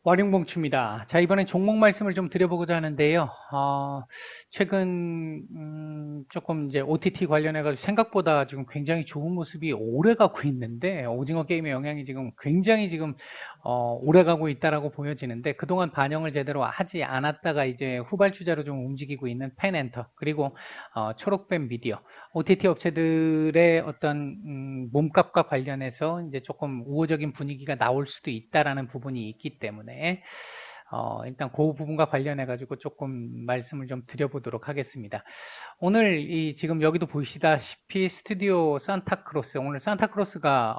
와룡봉추입니다. 자, 이번엔 종목 말씀을 좀 드려보고자 하는데요. 최근, 조금 이제 OTT 관련해가지고 생각보다 지금 굉장히 좋은 모습이 오래 가고 있는데, 오징어 게임의 영향이 지금 굉장히 지금, 오래 가고 있다라고 보여지는데, 그동안 반영을 제대로 하지 않았다가 이제 후발주자로 좀 움직이고 있는 펜엔터, 그리고, 초록뱀 미디어, OTT 업체들의 어떤, 몸값과 관련해서 이제 조금 우호적인 분위기가 나올 수도 있다라는 부분이 있기 때문에, 일단 그 부분과 관련해 가지고 조금 말씀을 좀 드려보도록 하겠습니다. 오늘 지금 여기도 보시다시피 스튜디오 산타크로스, 오늘 산타크로스가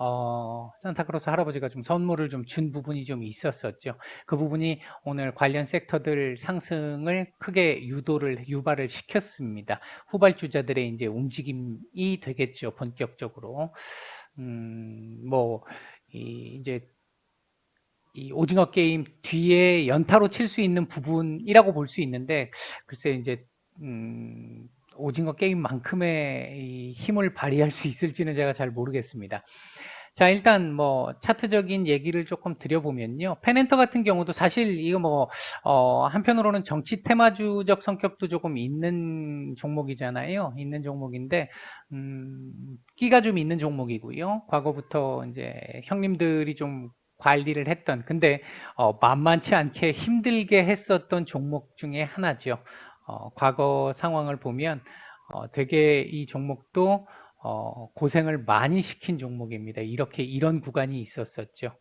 산타크로스 할아버지가 좀 선물을 좀 준 부분이 좀 있었었죠. 그 부분이 오늘 관련 섹터들 상승을 크게 유발을 시켰습니다. 후발주자들의 이제 움직임이 되겠죠, 본격적으로. 뭐 이제 이 오징어 게임 뒤에 연타로 칠 수 있는 부분이라고 볼 수 있는데, 글쎄 이제 오징어 게임만큼의 이 힘을 발휘할 수 있을지는 제가 잘 모르겠습니다. 자, 일단 뭐 차트적인 얘기를 조금 드려보면요. 펜엔터 같은 경우도 사실 이거 뭐 한편으로는 정치 테마주적 성격도 조금 있는 종목이잖아요. 있는 종목인데 끼가 좀 있는 종목이고요. 과거부터 이제 형님들이 좀 관리를 했던, 근데 만만치 않게 힘들게 했었던 종목 중에 하나죠. 과거 상황을 보면 되게 이 종목도 고생을 많이 시킨 종목입니다. 이런 구간이 있었었죠.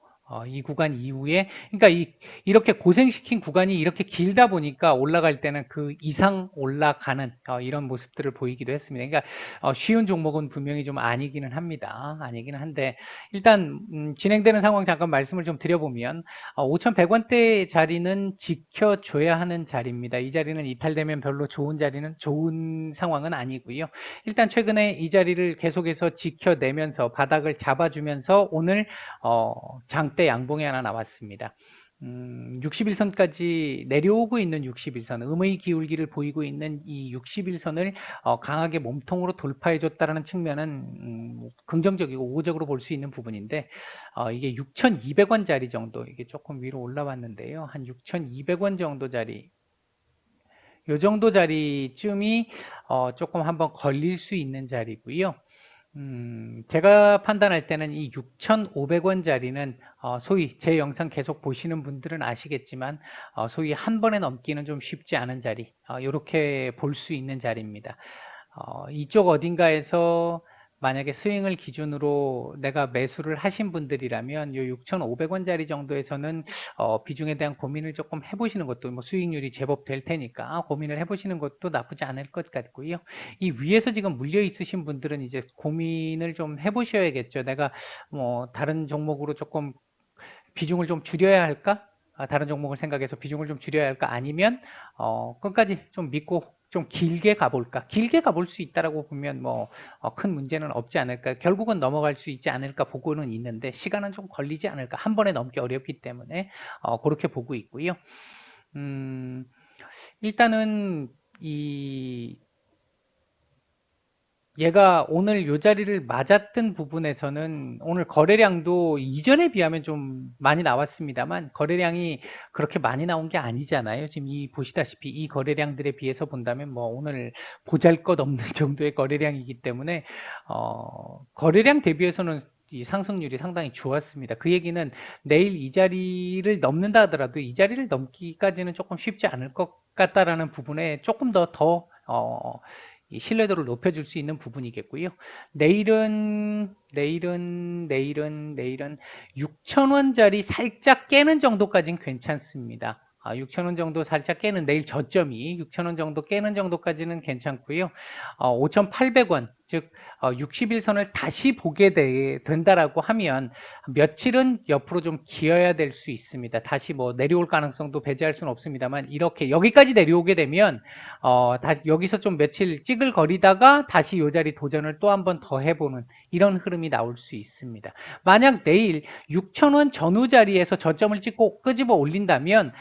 이 구간 이후에, 그러니까 이렇게 고생시킨 구간이 이렇게 길다 보니까 올라갈 때는 그 이상 올라가는 이런 모습들을 보이기도 했습니다. 그러니까 쉬운 종목은 분명히 좀 아니기는 합니다. 아니기는 한데, 일단 진행되는 상황 잠깐 말씀을 좀 드려보면 5,100원대 자리는 지켜줘야 하는 자리입니다. 이 자리는 이탈되면 별로 좋은 상황은 아니고요. 일단 최근에 이 자리를 계속해서 지켜내면서 바닥을 잡아주면서 오늘 장대 양봉이 하나 나왔습니다. 61선까지 내려오고 있는 61선, 음의 기울기를 보이고 있는 이 61선을 강하게 몸통으로 돌파해줬다는 측면은 긍정적이고 우호적으로 볼 수 있는 부분인데, 이게 6,200원짜리 정도, 이게 조금 위로 올라왔는데요. 한 6,200원 정도 자리, 요 정도 자리쯤이 조금 한번 걸릴 수 있는 자리고요. 제가 판단할 때는 이 6,500원짜리는 소위 제 영상 계속 보시는 분들은 아시겠지만 소위 한 번에 넘기는 좀 쉽지 않은 자리, 이렇게 볼 수 있는 자리입니다. 이쪽 어딘가에서 만약에 스윙을 기준으로 내가 매수를 하신 분들이라면 요 6,500원짜리 정도에서는 비중에 대한 고민을 조금 해보시는 것도, 뭐 수익률이 제법 될 테니까 고민을 해보시는 것도 나쁘지 않을 것 같고요. 이 위에서 지금 물려 있으신 분들은 이제 고민을 좀 해보셔야겠죠. 내가 뭐 다른 종목으로 조금 비중을 좀 줄여야 할까? 다른 종목을 생각해서 비중을 좀 줄여야 할까? 아니면 끝까지 좀 믿고 좀 길게 가볼까? 길게 가볼 수 있다라고 보면 뭐 큰 문제는 없지 않을까? 결국은 넘어갈 수 있지 않을까 보고는 있는데, 시간은 좀 걸리지 않을까? 한 번에 넘기 어렵기 때문에 그렇게 보고 있고요. 일단은 얘가 오늘 요 자리를 맞았던 부분에서는 오늘 거래량도 이전에 비하면 좀 많이 나왔습니다만, 거래량이 그렇게 많이 나온 게 아니잖아요. 지금 보시다시피 이 거래량들에 비해서 본다면 뭐 오늘 보잘것없는 정도의 거래량이기 때문에 거래량 대비해서는 이 상승률이 상당히 좋았습니다. 그 얘기는 내일 이 자리를 넘는다 하더라도 이 자리를 넘기까지는 조금 쉽지 않을 것 같다라는 부분에 조금 더 이 신뢰도를 높여줄 수 있는 부분이겠고요. 내일은 6,000원짜리 살짝 깨는 정도까지는 괜찮습니다. 6,000원 정도 살짝 깨는, 내일 저점이 6,000원 정도 깨는 정도까지는 괜찮고요. 5,800원, 즉 60일선을 다시 보게 된다라고 하면 며칠은 옆으로 좀 기어야 될 수 있습니다. 다시 뭐 내려올 가능성도 배제할 수는 없습니다만, 이렇게 여기까지 내려오게 되면 다시 여기서 좀 며칠 찌글거리다가 다시 이 자리 도전을 또 한 번 더 해보는 이런 흐름이 나올 수 있습니다. 만약 내일 6,000원 전후 자리에서 저점을 찍고 끄집어 올린다면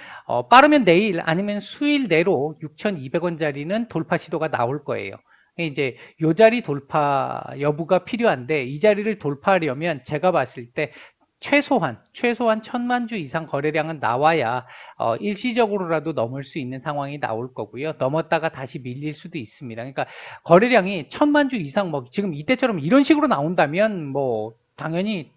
빠르면 내일 아니면 수일 내로 6,200원짜리는 돌파 시도가 나올 거예요. 이제 요 자리 돌파 여부가 필요한데, 이 자리를 돌파하려면 제가 봤을 때 최소한 1000만 주 이상 거래량은 나와야 일시적으로라도 넘을 수 있는 상황이 나올 거고요. 넘었다가 다시 밀릴 수도 있습니다. 그러니까 거래량이 1000만 주 이상 뭐 지금 이때처럼 이런 식으로 나온다면 뭐 당연히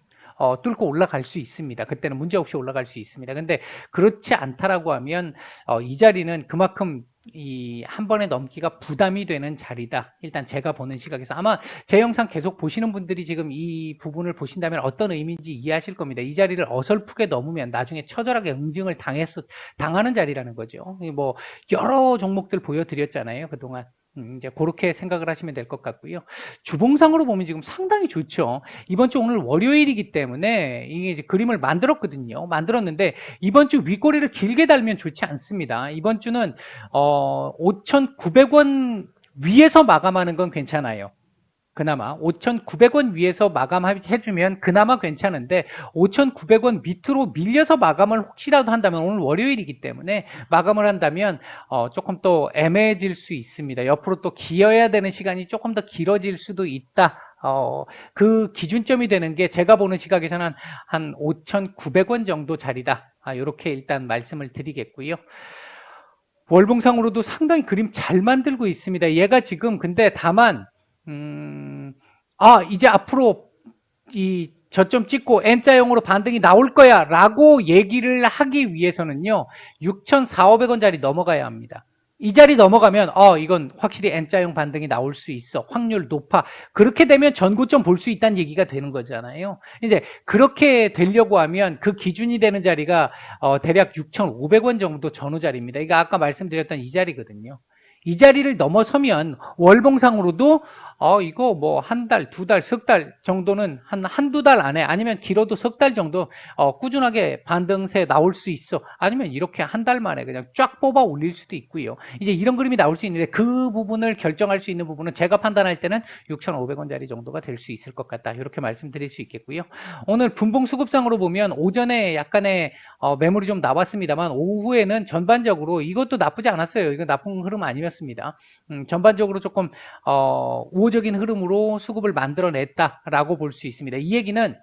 뚫고 올라갈 수 있습니다. 그때는 문제없이 올라갈 수 있습니다. 근데 그렇지 않다라고 하면 이 자리는 그만큼 이 한 번에 넘기가 부담이 되는 자리다. 일단 제가 보는 시각에서 아마 제 영상 계속 보시는 분들이 지금 이 부분을 보신다면 어떤 의미인지 이해하실 겁니다. 이 자리를 어설프게 넘으면 나중에 처절하게 응징을 당하는 자리라는 거죠. 뭐 여러 종목들 보여드렸잖아요, 그동안. 이제 그렇게 생각을 하시면 될 것 같고요. 주봉상으로 보면 지금 상당히 좋죠. 이번 주 오늘 월요일이기 때문에 이게 이제 그림을 만들었거든요. 만들었는데 이번 주 윗꼬리를 길게 달면 좋지 않습니다. 이번 주는 5,900원 위에서 마감하는 건 괜찮아요. 그나마 5,900원 위에서 마감해주면 그나마 괜찮은데 5,900원 밑으로 밀려서 마감을 혹시라도 한다면 오늘 월요일이기 때문에 마감을 한다면 조금 또 애매해질 수 있습니다. 옆으로 또 기어야 되는 시간이 조금 더 길어질 수도 있다. 그 기준점이 되는 게 제가 보는 시각에서는 한 5,900원 정도 자리다. 이렇게 일단 말씀을 드리겠고요. 월봉상으로도 상당히 그림 잘 만들고 있습니다. 얘가 지금 근데 다만 이제 앞으로 이 저점 찍고 N자형으로 반등이 나올 거야 라고 얘기를 하기 위해서는요 6,400~500원짜리 넘어가야 합니다. 이 자리 넘어가면 이건 확실히 N자형 반등이 나올 수 있어, 확률 높아. 그렇게 되면 전고점 볼 수 있다는 얘기가 되는 거잖아요. 이제 그렇게 되려고 하면 그 기준이 되는 자리가 대략 6,500원 정도 전후 자리입니다. 이거 아까 말씀드렸던 이 자리거든요. 이 자리를 넘어서면 월봉상으로도 이거 뭐 한 달, 두 달, 석 달 정도는 한두 달 안에 아니면 길어도 석 달 정도 꾸준하게 반등세 나올 수 있어. 아니면 이렇게 한 달 만에 그냥 쫙 뽑아 올릴 수도 있고요. 이제 이런 그림이 나올 수 있는데 그 부분을 결정할 수 있는 부분은 제가 판단할 때는 6,500원짜리 정도가 될 수 있을 것 같다. 이렇게 말씀드릴 수 있겠고요. 오늘 분봉 수급상으로 보면 오전에 약간의 매물이 좀 나왔습니다만 오후에는 전반적으로 이것도 나쁘지 않았어요. 이거 나쁜 흐름 아니었습니다. 전반적으로 조금 우호적인 흐름으로 수급을 만들어냈다라고 볼 수 있습니다. 이 얘기는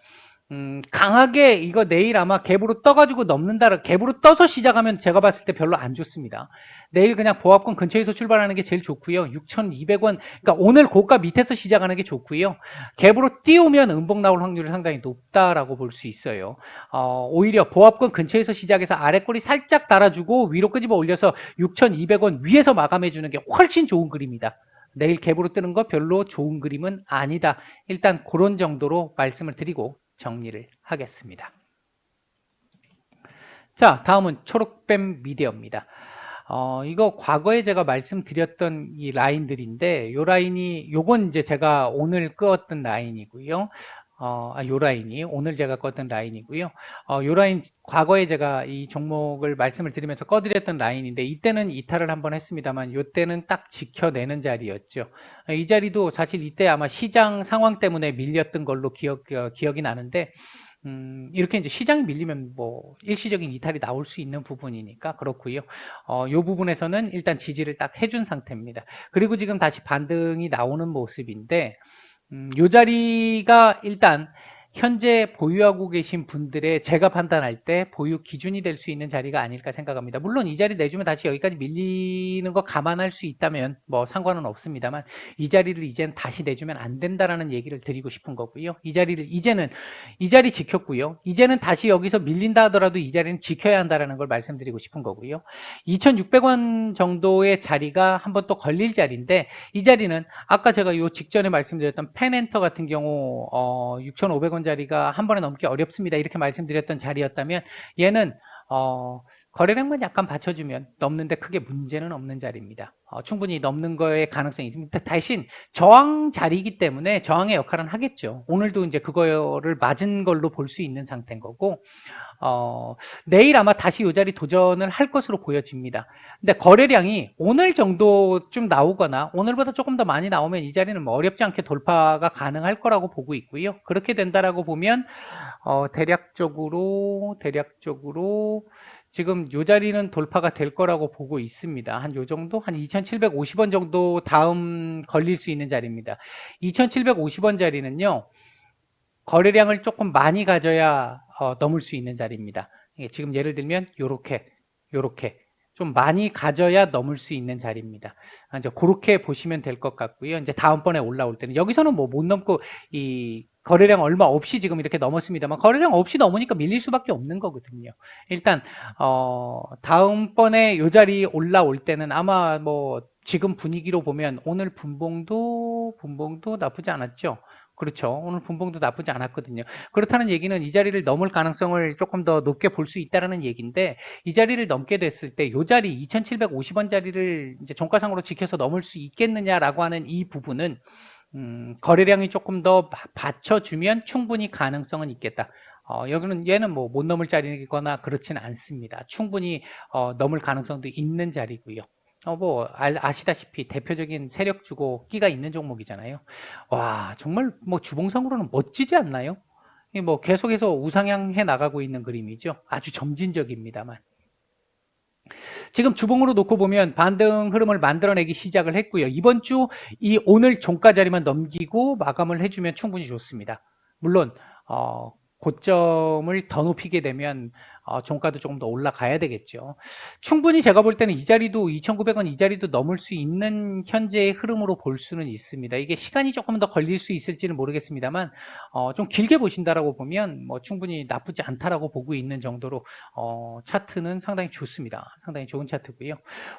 강하게 이거 내일 아마 갭으로 떠가지고 넘는다, 갭으로 떠서 시작하면 제가 봤을 때 별로 안 좋습니다. 내일 그냥 보합권 근처에서 출발하는 게 제일 좋고요. 6,200원, 그러니까 오늘 고가 밑에서 시작하는 게 좋고요. 갭으로 띄우면 음봉 나올 확률이 상당히 높다라고 볼 수 있어요. 오히려 보합권 근처에서 시작해서 아래꼬리 살짝 달아주고 위로 끄집어 올려서 6,200원 위에서 마감해주는 게 훨씬 좋은 그림이다. 내일 갭으로 뜨는 거 별로 좋은 그림은 아니다. 일단 그런 정도로 말씀을 드리고 정리를 하겠습니다. 자, 다음은 초록뱀 미디어입니다. 이거 과거에 제가 말씀드렸던 이 라인들인데, 요 라인이, 요건 이제 제가 오늘 끄었던 라인이고요. 요 라인이 오늘 제가 껐던 라인이고요. 요 라인 과거에 제가 이 종목을 말씀을 드리면서 꺼드렸던 라인인데 이때는 이탈을 한번 했습니다만 요때는 딱 지켜내는 자리였죠. 이 자리도 사실 이때 아마 시장 상황 때문에 밀렸던 걸로 기억이 나는데 이렇게 이제 시장이 밀리면 뭐 일시적인 이탈이 나올 수 있는 부분이니까 그렇고요. 요 부분에서는 일단 지지를 딱 해준 상태입니다. 그리고 지금 다시 반등이 나오는 모습인데 요 자리가 일단 현재 보유하고 계신 분들의 제가 판단할 때 보유 기준이 될 수 있는 자리가 아닐까 생각합니다. 물론 이 자리 내주면 다시 여기까지 밀리는 거 감안할 수 있다면 뭐 상관은 없습니다만 이 자리를 이제는 다시 내주면 안 된다라는 얘기를 드리고 싶은 거고요. 이 자리를 이제는 이 자리 지켰고요. 이제는 다시 여기서 밀린다 하더라도 이 자리는 지켜야 한다라는 걸 말씀드리고 싶은 거고요. 2,600원 정도의 자리가 한번 또 걸릴 자리인데 이 자리는 아까 제가 요 직전에 말씀드렸던 펜엔터 같은 경우 6,500원짜리가 한 번에 넘기 어렵습니다. 이렇게 말씀드렸던 자리였다면 얘는 거래량만 약간 받쳐주면 넘는데 크게 문제는 없는 자리입니다. 충분히 넘는 거에 가능성이 있습니다. 대신 저항 자리이기 때문에 저항의 역할은 하겠죠. 오늘도 이제 그거를 맞은 걸로 볼 수 있는 상태인 거고 내일 아마 다시 이 자리 도전을 할 것으로 보여집니다. 근데 거래량이 오늘 정도 좀 나오거나 오늘보다 조금 더 많이 나오면 이 자리는 뭐 어렵지 않게 돌파가 가능할 거라고 보고 있고요. 그렇게 된다라고 보면 대략적으로 지금 이 자리는 돌파가 될 거라고 보고 있습니다. 한 요 정도? 한 2,750원 정도 다음 걸릴 수 있는 자리입니다. 2,750원 자리는요. 거래량을 조금 많이 가져야 넘을 수 있는 자리입니다. 이게 지금 예를 들면 요렇게 좀 많이 가져야 넘을 수 있는 자리입니다. 이제 그렇게 보시면 될 것 같고요. 이제 다음번에 올라올 때는 여기서는 뭐 못 넘고 이 거래량 얼마 없이 지금 이렇게 넘었습니다만 거래량 없이 넘으니까 밀릴 수밖에 없는 거거든요. 일단 다음번에 요 자리 올라올 때는 아마 뭐 지금 분위기로 보면 오늘 분봉도 나쁘지 않았죠. 그렇죠. 오늘 분봉도 나쁘지 않았거든요. 그렇다는 얘기는 이 자리를 넘을 가능성을 조금 더 높게 볼 수 있다는 얘기인데 이 자리를 넘게 됐을 때 이 자리 2,750원 자리를 이제 종가상으로 지켜서 넘을 수 있겠느냐라고 하는 이 부분은 거래량이 조금 더 받쳐주면 충분히 가능성은 있겠다. 얘는 뭐 못 넘을 자리거나 그렇지는 않습니다. 충분히 넘을 가능성도 있는 자리고요. 뭐 아시다시피 대표적인 세력 주고 끼가 있는 종목이잖아요. 와, 정말 뭐 주봉상으로는 멋지지 않나요? 뭐 계속해서 우상향해 나가고 있는 그림이죠. 아주 점진적입니다만. 지금 주봉으로 놓고 보면 반등 흐름을 만들어내기 시작을 했고요. 이번 주 오늘 종가 자리만 넘기고 마감을 해주면 충분히 좋습니다. 물론 고점을 더 높이게 되면 종가도 조금 더 올라가야 되겠죠. 충분히 제가 볼 때는 이 자리도 2,900원 이 자리도 넘을 수 있는 현재의 흐름으로 볼 수는 있습니다. 이게 시간이 조금 더 걸릴 수 있을지는 모르겠습니다만 좀 길게 보신다라고 보면 뭐 충분히 나쁘지 않다라고 보고 있는 정도로 차트는 상당히 좋습니다. 상당히 좋은 차트고요.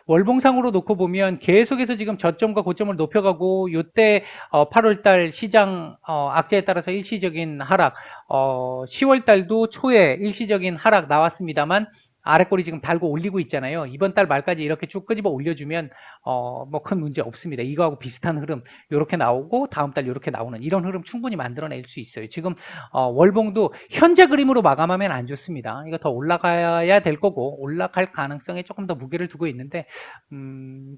월봉상으로 놓고 보면 계속해서 지금 저점과 고점을 높여가고 요때 8월달 시장 악재에 따라서 일시적인 하락 10월 달도 초에 일시적인 하락 나왔습니다만 아래꼬리 지금 달고 올리고 있잖아요. 이번 달 말까지 이렇게 쭉 끄집어 올려주면 뭐 큰 문제 없습니다. 이거하고 비슷한 흐름 이렇게 나오고 다음 달 이렇게 나오는 이런 흐름 충분히 만들어낼 수 있어요. 지금 월봉도 현재 그림으로 마감하면 안 좋습니다. 이거 더 올라가야 될 거고 올라갈 가능성에 조금 더 무게를 두고 있는데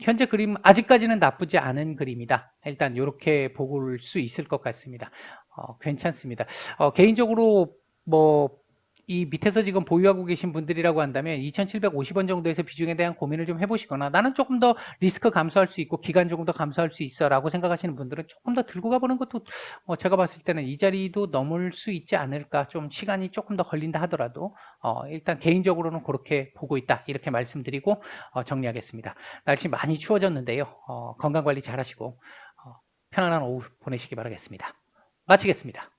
현재 그림 아직까지는 나쁘지 않은 그림이다. 일단 이렇게 볼 수 있을 것 같습니다. 괜찮습니다. 개인적으로 뭐 이 밑에서 지금 보유하고 계신 분들이라고 한다면 2,750원 정도에서 비중에 대한 고민을 좀 해보시거나 나는 조금 더 리스크 감소할 수 있고 기간 조금 더 감소할 수 있어 라고 생각하시는 분들은 조금 더 들고 가보는 것도 제가 봤을 때는 이 자리도 넘을 수 있지 않을까. 좀 시간이 조금 더 걸린다 하더라도 일단 개인적으로는 그렇게 보고 있다 이렇게 말씀드리고 정리하겠습니다. 날씨 많이 추워졌는데요. 건강관리 잘 하시고 편안한 오후 보내시기 바라겠습니다. 마치겠습니다.